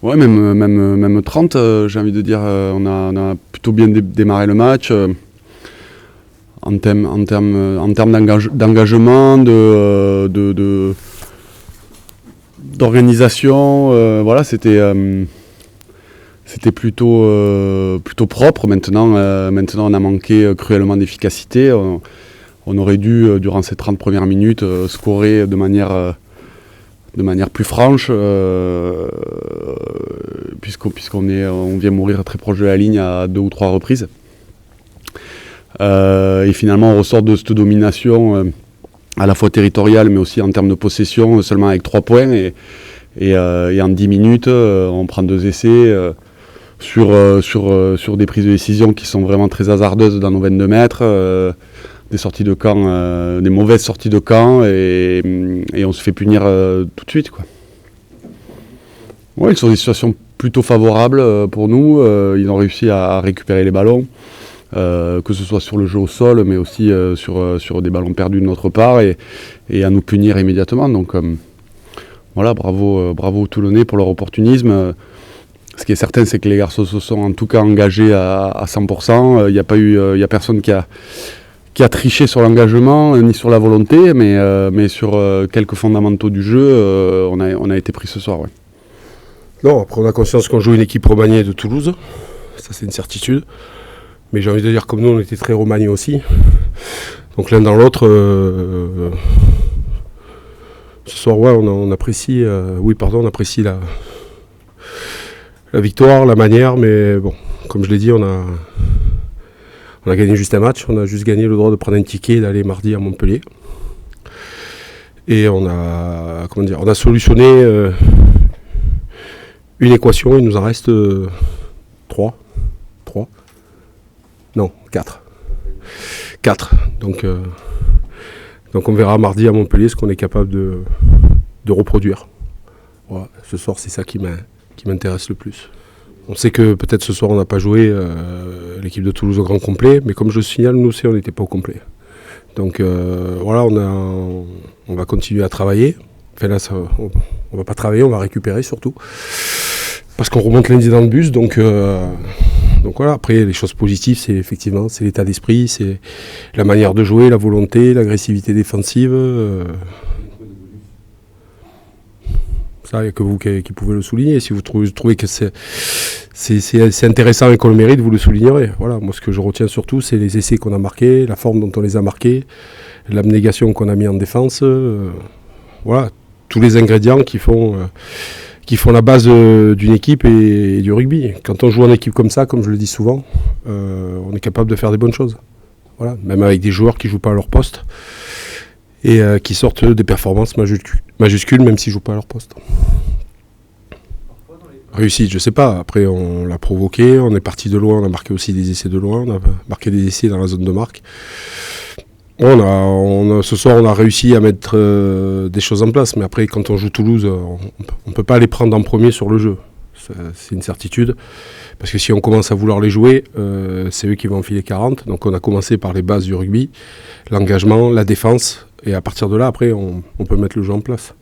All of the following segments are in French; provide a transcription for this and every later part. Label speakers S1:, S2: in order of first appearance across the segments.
S1: Ouais, même 30, j'ai envie de dire. On a plutôt bien démarré le match. En termes d'engagement, d'organisation, voilà, c'était plutôt propre. Maintenant, on a manqué cruellement d'efficacité. On aurait dû, durant ces 30 premières minutes, scorer de manière plus franche, puisqu'on vient mourir très proche de la ligne à 2 ou 3 reprises. Et finalement, on ressort de cette domination à la fois territoriale, mais aussi en termes de possession, seulement avec 3 points. Et en 10 minutes, on prend 2 essais sur des prises de décision qui sont vraiment très hasardeuses dans nos 22 mètres. Des sorties de camp, des mauvaises sorties de camp, et on se fait punir tout de suite, quoi. Ouais, ils sont dans des situations plutôt favorables pour nous. Ils ont réussi à récupérer les ballons, que ce soit sur le jeu au sol, mais aussi sur des ballons perdus de notre part, et à nous punir immédiatement. Donc voilà, bravo aux Toulonnais pour leur opportunisme. Ce qui est certain, c'est que les garçons se sont en tout cas engagés à 100%. Il n'y a personne qui a triché sur l'engagement ni sur la volonté, mais sur quelques fondamentaux du jeu, on a été pris ce soir. Ouais.
S2: Non, après on a conscience qu'on joue une équipe remaniée de Toulouse, ça c'est une certitude, mais j'ai envie de dire comme nous on était très remaniés aussi, donc l'un dans l'autre, ce soir ouais, on apprécie la victoire, la manière, mais bon, comme je l'ai dit, on a gagné juste un match, on a juste gagné le droit de prendre un ticket et d'aller mardi à Montpellier. Et on a solutionné une équation, il nous en reste 4. Donc on verra mardi à Montpellier ce qu'on est capable de reproduire. Voilà, ce soir c'est ça qui m'intéresse le plus. On sait que peut-être ce soir on n'a pas joué l'équipe de Toulouse au grand complet, mais comme je le signale, nous aussi on n'était pas au complet. Donc voilà, on va continuer à travailler. Enfin là, on va pas travailler, on va récupérer surtout. Parce qu'on remonte lundi dans le bus, donc voilà. Après, les choses positives, c'est l'état d'esprit, c'est la manière de jouer, la volonté, l'agressivité défensive. Ça, il n'y a que vous qui pouvez le souligner. Si vous trouvez que c'est intéressant et qu'on le mérite, vous le soulignerez. Voilà, moi ce que je retiens surtout, c'est les essais qu'on a marqués, la forme dont on les a marqués, l'abnégation qu'on a mis en défense. Voilà, tous les ingrédients qui font la base d'une équipe et du rugby. Quand on joue en équipe comme ça, comme je le dis souvent, on est capable de faire des bonnes choses. Voilà, même avec des joueurs qui ne jouent pas à leur poste et qui sortent des performances majuscules, même s'ils ne jouent pas à leur poste. Réussite, je ne sais pas. Après, on l'a provoqué, on est parti de loin, on a marqué aussi des essais de loin, on a marqué des essais dans la zone de marque. Ce soir, on a réussi à mettre des choses en place, mais après, quand on joue Toulouse, on ne peut pas les prendre en premier sur le jeu. C'est une certitude, parce que si on commence à vouloir les jouer, c'est eux qui vont enfiler 40. Donc on a commencé par les bases du rugby, l'engagement, la défense, et à partir de là, après, on peut mettre le jeu en place.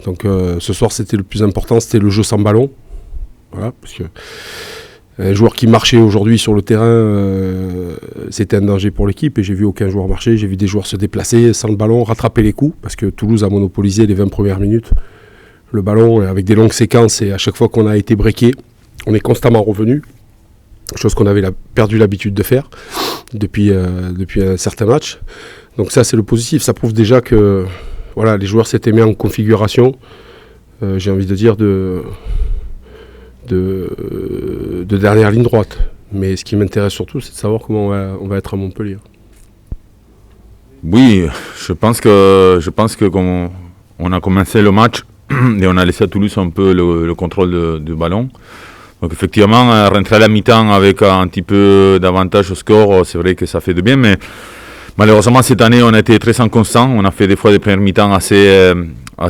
S2: Donc ce soir, c'était le plus important, c'était le jeu sans ballon. Voilà, parce que un joueur qui marchait aujourd'hui sur le terrain, c'était un danger pour l'équipe, et j'ai vu aucun joueur marcher, j'ai vu des joueurs se déplacer sans le ballon, rattraper les coups, parce que Toulouse a monopolisé les 20 premières minutes. Le ballon, avec des longues séquences, et à chaque fois qu'on a été breaké, on est constamment revenu, chose qu'on avait perdu l'habitude de faire depuis un certain match. Donc ça, c'est le positif, ça prouve déjà que voilà, les joueurs s'étaient mis en configuration, j'ai envie de dire, de dernière ligne droite. Mais ce qui m'intéresse surtout, c'est de savoir comment on va être à Montpellier.
S3: Oui, je pense que comme on a commencé le match et on a laissé à Toulouse un peu le contrôle du ballon. Donc effectivement, rentrer à la mi-temps avec un petit peu d'avantage au score, c'est vrai que ça fait de bien, mais malheureusement cette année on a été très inconstant. On a fait des fois des premières mi-temps assez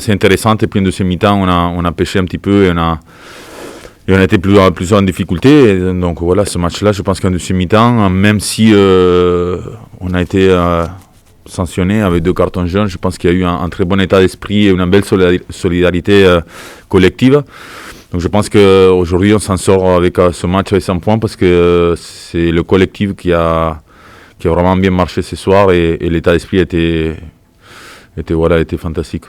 S3: intéressantes, et puis en deuxième mi-temps on a pêché un petit peu, et on a été plus en difficulté. Et donc voilà, ce match-là, je pense qu'en deuxième mi-temps, même si on a été sanctionné avec 2 cartons jaunes, je pense qu'il y a eu un très bon état d'esprit et une belle solidarité collective. Donc je pense qu'aujourd'hui on s'en sort avec ce match avec 100 points parce que c'est le collectif qui a vraiment bien marché ce soir et l'état d'esprit était fantastique.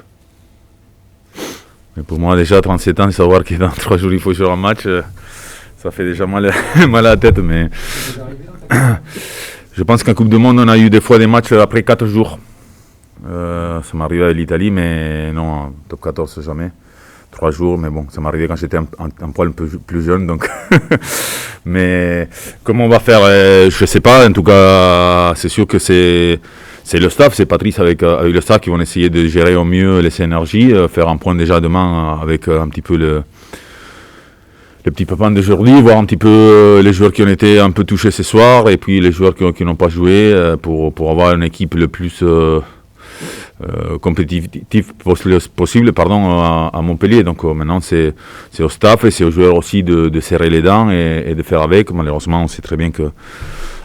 S3: Mais pour moi déjà 37 ans, savoir que dans 3 jours il faut jouer un match, ça fait déjà mal à la tête. Mais je pense qu'en Coupe du Monde on a eu des fois des matchs après 4 jours. Ça m'est arrivé à l'Italie, mais non, en top 14 jamais. 3 jours, mais bon, ça m'est arrivé quand j'étais un poil plus jeune, donc. Mais comment on va faire, je sais pas. En tout cas, c'est sûr que c'est le staff, c'est Patrice avec le staff qui vont essayer de gérer au mieux les énergies, faire un point déjà demain avec un petit peu le petit pépin d'aujourd'hui, voir un petit peu les joueurs qui ont été un peu touchés ce soir et puis les joueurs qui n'ont pas joué pour avoir une équipe le plus compétitif possible à Montpellier. Donc maintenant c'est au staff et c'est aux joueurs aussi de serrer les dents et de faire avec. Malheureusement on sait très bien que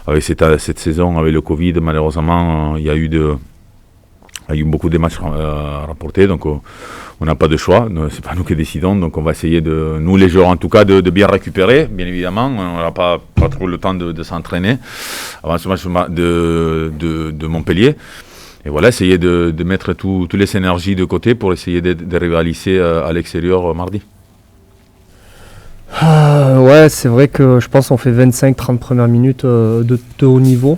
S3: avec cette saison, avec le Covid, malheureusement il y a eu beaucoup de matchs rapportés, donc on n'a pas de choix, c'est pas nous qui décidons, donc on va essayer nous les joueurs en tout cas de bien récupérer, bien évidemment. On n'aura pas trop le temps de s'entraîner avant ce match de Montpellier. Et voilà, essayer de mettre toutes les énergies de côté pour essayer de rivaliser à l'extérieur mardi.
S4: Ouais, c'est vrai que je pense qu'on fait 25-30 premières minutes de haut niveau.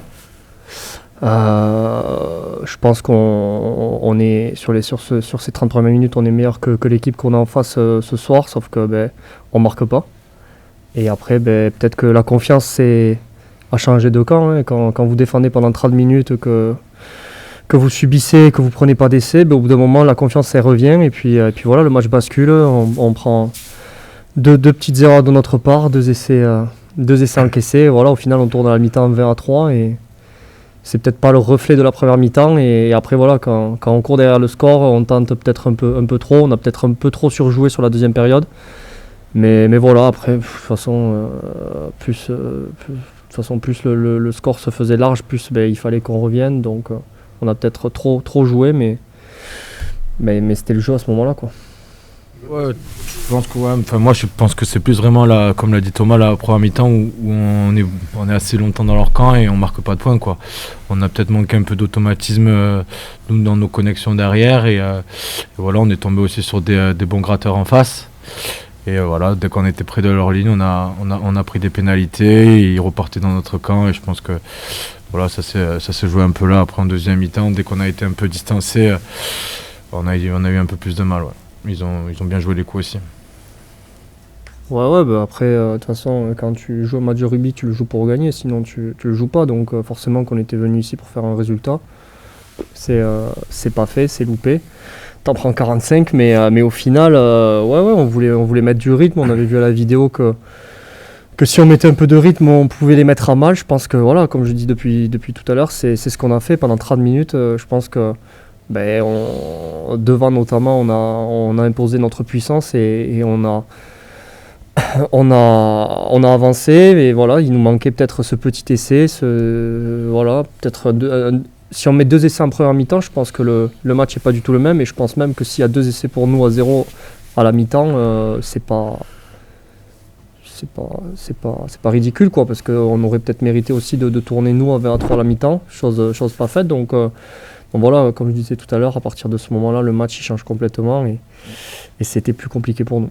S4: Je pense qu'on est sur ces 30 premières minutes, on est meilleur que l'équipe qu'on a en face ce soir, sauf que on marque pas. Et après, peut-être que la confiance a changé de camp. Hein, quand vous défendez pendant 30 minutes, que vous subissez, que vous prenez pas d'essai, au bout d'un moment la confiance elle revient et puis voilà, le match bascule, on prend deux petites erreurs de notre part, deux essais encaissés, et voilà, au final on tourne à la mi-temps 20-3 et c'est peut-être pas le reflet de la première mi-temps et après voilà, quand on court derrière le score, on tente peut-être un peu trop, on a peut-être un peu trop surjoué sur la deuxième période, mais voilà, après de toute façon plus le score se faisait large, plus il fallait qu'on revienne, donc on a peut-être trop joué, mais c'était le jeu à ce moment-là, quoi.
S5: Ouais, moi je pense que c'est plus vraiment là, comme l'a dit Thomas, la première mi-temps où on est assez longtemps dans leur camp et on marque pas de points, quoi. On a peut-être manqué un peu d'automatisme nous, dans nos connexions derrière et voilà, on est tombé aussi sur des bons gratteurs en face. Et voilà, dès qu'on était près de leur ligne, on a pris des pénalités et ils repartaient dans notre camp et je pense que voilà, ça s'est joué un peu là. Après en deuxième mi-temps, dès qu'on a été un peu distancé, on a eu un peu plus de mal. Ouais. Ils ont bien joué les coups aussi.
S4: Ouais, après, de toute façon, quand tu joues un match de rugby, tu le joues pour gagner, sinon tu le joues pas. Donc forcément qu'on était venu ici pour faire un résultat. C'est pas fait, c'est loupé. T'en prends 45, mais au final, on voulait mettre du rythme. On avait vu à la vidéo que si on mettait un peu de rythme, on pouvait les mettre à mal. Je pense que, voilà, comme je dis depuis tout à l'heure, c'est ce qu'on a fait pendant 30 minutes. Je pense que devant notamment, on a imposé notre puissance et on a avancé. Et voilà, il nous manquait peut-être ce petit essai. Peut-être si on met 2 essais en première mi-temps, je pense que le match n'est pas du tout le même. Et je pense même que s'il y a 2 essais pour nous à 0 à la mi-temps, c'est pas ridicule, quoi, parce qu'on aurait peut-être mérité aussi de tourner nous à 20-3 à la mi-temps, chose pas faite. Donc voilà, comme je disais tout à l'heure, à partir de ce moment-là, le match il change complètement et c'était plus compliqué pour nous.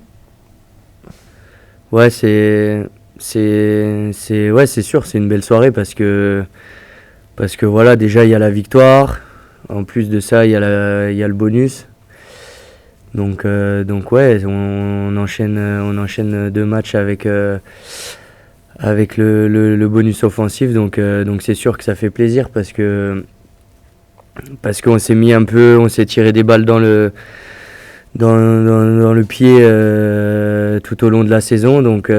S6: Ouais, c'est sûr, c'est une belle soirée parce que voilà, déjà il y a la victoire, en plus de ça il y a le bonus. Donc ouais, on enchaîne 2 matchs avec le bonus offensif, donc c'est sûr que ça fait plaisir parce qu'on s'est mis on s'est tiré des balles dans le pied tout au long de la saison, donc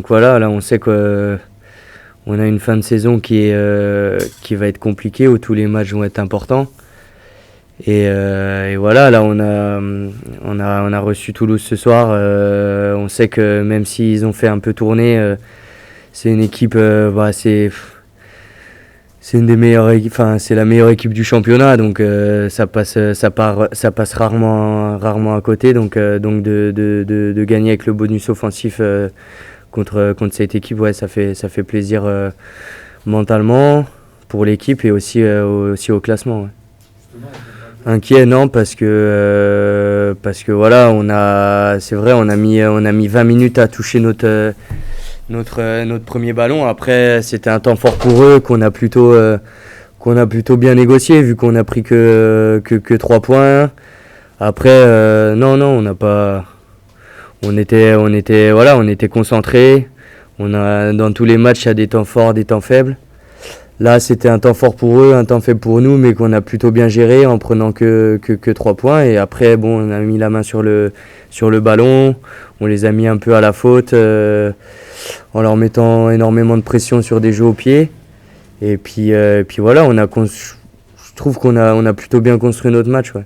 S6: voilà, là on sait qu'on a une fin de saison qui va être compliquée, où tous les matchs vont être importants. Et voilà, là on a reçu Toulouse ce soir. On sait que même s'ils ont fait un peu tourner, c'est une équipe, c'est une des meilleures, c'est la meilleure équipe du championnat, donc ça passe rarement à côté, donc de gagner avec le bonus offensif contre cette équipe, ouais, ça fait plaisir mentalement pour l'équipe et aussi au classement. Ouais. Inquiet, non, parce que voilà, c'est vrai, on a mis 20 minutes à toucher notre premier ballon. Après, c'était un temps fort pour eux qu'on a plutôt bien négocié, vu qu'on a pris que 3 points. Après, non, on n'a pas. On était concentrés. Dans tous les matchs, il y a des temps forts, des temps faibles. Là, c'était un temps fort pour eux, un temps faible pour nous, mais qu'on a plutôt bien géré en prenant que 3 points. Et après, on a mis la main sur le ballon. On les a mis un peu à la faute en leur mettant énormément de pression sur des jeux au pied. Et puis voilà, je trouve qu'on a plutôt bien construit notre match. Ouais.